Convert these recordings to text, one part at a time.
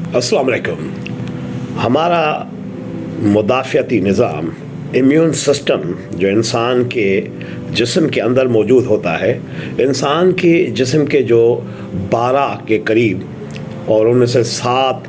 अस्सलाम वालेकुम। हमारा मुदाफ़ियाती निज़ाम, इम्यून सिस्टम जो इंसान के जिस्म के अंदर मौजूद होता है, इंसान के जिस्म के जो 12 के करीब और उनमें से 7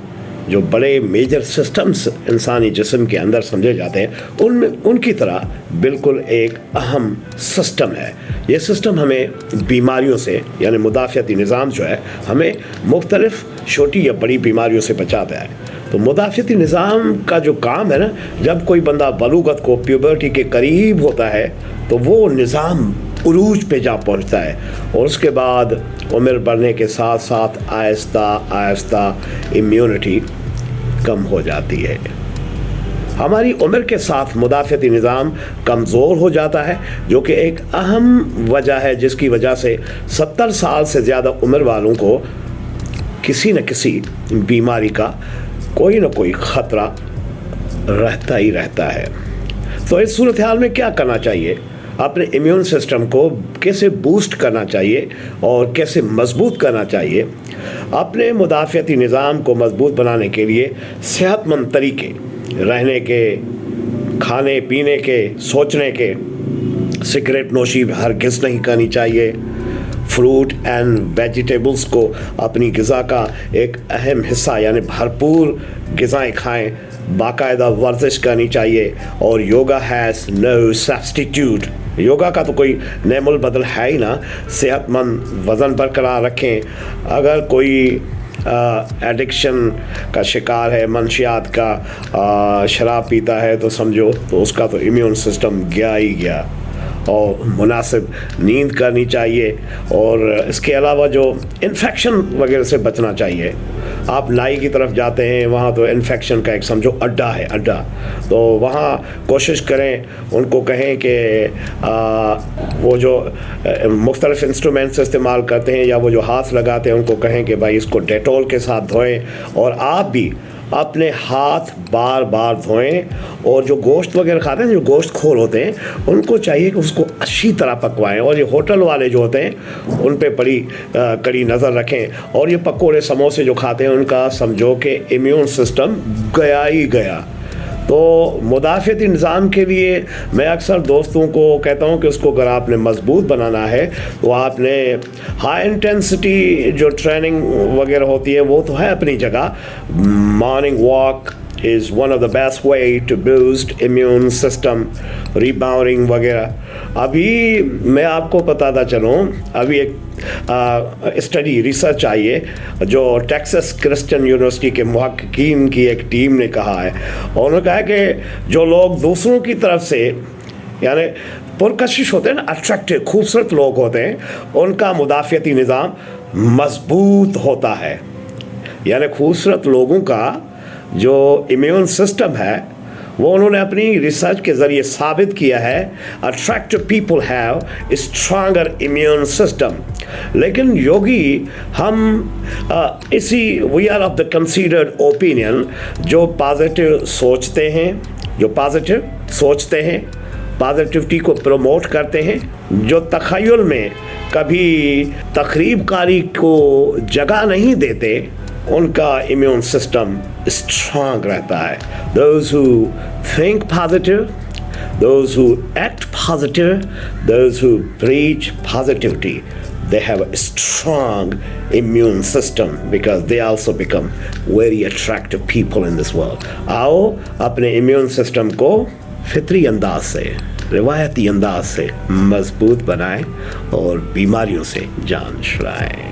जो बड़े मेजर सिस्टम्स इंसानी जिस्म के अंदर समझे जाते हैं, उनमें उनकी तरह बिल्कुल एक अहम सिस्टम है। ये सिस्टम हमें बीमारियों से, यानी मुदाफ़ियाती निज़ाम जो है, हमें मुख्तलिफ़ छोटी या बड़ी बीमारियों से बचाता है। तो मुदाफ़ियाती निज़ाम का जो काम है ना, जब कोई बंदा बलूगत को, प्यूबर्टी के करीब होता है, तो वो निज़ाम उरूज पे जा पहुंचता है और उसके बाद उम्र बढ़ने के साथ साथ आहिस्ता आहिस्ता इम्यूनिटी कम हो जाती है। हमारी उम्र के साथ मुदाफ़ियाती निज़ाम कमज़ोर हो जाता है, जो कि एक अहम वजह है जिसकी वजह से 70 साल से ज़्यादा उम्र वालों को किसी न किसी बीमारी का कोई न कोई ख़तरा रहता ही रहता है। तो इस सूरत हाल में क्या करना चाहिए? अपने इम्यून सिस्टम को कैसे बूस्ट करना चाहिए और कैसे मजबूत करना चाहिए? अपने मुदाफ़ियाती निज़ाम को मजबूत बनाने के लिए सेहतमंद तरीके, रहने के, खाने पीने के, सोचने के, सिगरेट नोशी हरगिज़ नहीं करनी चाहिए। फ्रूट एंड वेजिटेबल्स को अपनी ग़िज़ा का एक अहम हिस्सा, यानी भरपूर ग़िज़ाएँ खाएँ। बाकायदा वर्जिश करनी चाहिए और yoga has no substitute. Yoga का तो कोई नेमुल बदल है ही ना। सेहतमंद वज़न बरकरार रखें। अगर कोई एडिक्शन का शिकार है, मंशियात का, शराब पीता है, तो समझो तो उसका तो इम्यून सिस्टम गया ही गया। और मुनासिब नींद करनी चाहिए और इसके अलावा जो इन्फेक्शन वगैरह से बचना चाहिए। आप नाई की तरफ जाते हैं, वहाँ तो इन्फेक्शन का एक समझो अड्डा है, अड्डा। तो वहाँ कोशिश करें, उनको कहें कि वो जो मुख्तलिफ़ इंस्ट्रूमेंट्स इस्तेमाल करते हैं या वो जो हाथ लगाते हैं, उनको कहें कि भाई इसको डेटॉल के साथ धोएं और आप भी अपने हाथ बार बार धोएं। और जो गोश्त वगैरह खाते हैं, जो गोश्त खोर होते हैं, उनको चाहिए कि उसको अच्छी तरह पकवाएं। और ये होटल वाले जो होते हैं, उन पे बड़ी कड़ी नज़र रखें। और ये पकोड़े समोसे जो खाते हैं, उनका समझो कि इम्यून सिस्टम गया ही गया। तो मुदाफ़ियाती निज़ाम के लिए मैं अक्सर दोस्तों को कहता हूँ कि उसको अगर आपने मजबूत बनाना है तो आपने हाई इंटेंसिटी जो ट्रेनिंग वगैरह होती है वो तो है अपनी जगह। Morning walk is one of the best way to boost immune system, rebounding वगैरह। अभी मैं आपको बताता चलूँ, अभी एक स्टडी रिसर्च आई है जो टेक्सास क्रिश्चियन यूनिवर्सिटी के मुहक्किकीन की एक टीम ने कहा है। और उन्होंने कहा कि जो लोग दूसरों की तरफ से, यानी पुरकशिश होते हैं ना, अट्रैक्टिव खूबसूरत लोग होते हैं, उनका मुदाफ़ियाती निज़ाम मजबूत होता है। यानी खूबसूरत लोगों का जो इम्यून सिस्टम है वो उन्होंने अपनी रिसर्च के ज़रिए साबित किया है। Attractive people have stronger immune system. लेकिन योगी हम इसी we are of the considered opinion, जो पॉजिटिव सोचते हैं, पॉजिटिविटी को प्रमोट करते हैं, जो तख़य्युल में कभी तखरीबकारी को जगह नहीं देते, उनका इम्यून सिस्टम स्ट्रांग रहता है। Those who think positive, those who act positive, those who preach positivity, they have a strong immune system because they also become very attractive people in this world. आओ अपने immune system को फितरी अंदाज से, रिवायती अंदाज से मजबूत बनाएं और बीमारियों से जान छुड़ाएं।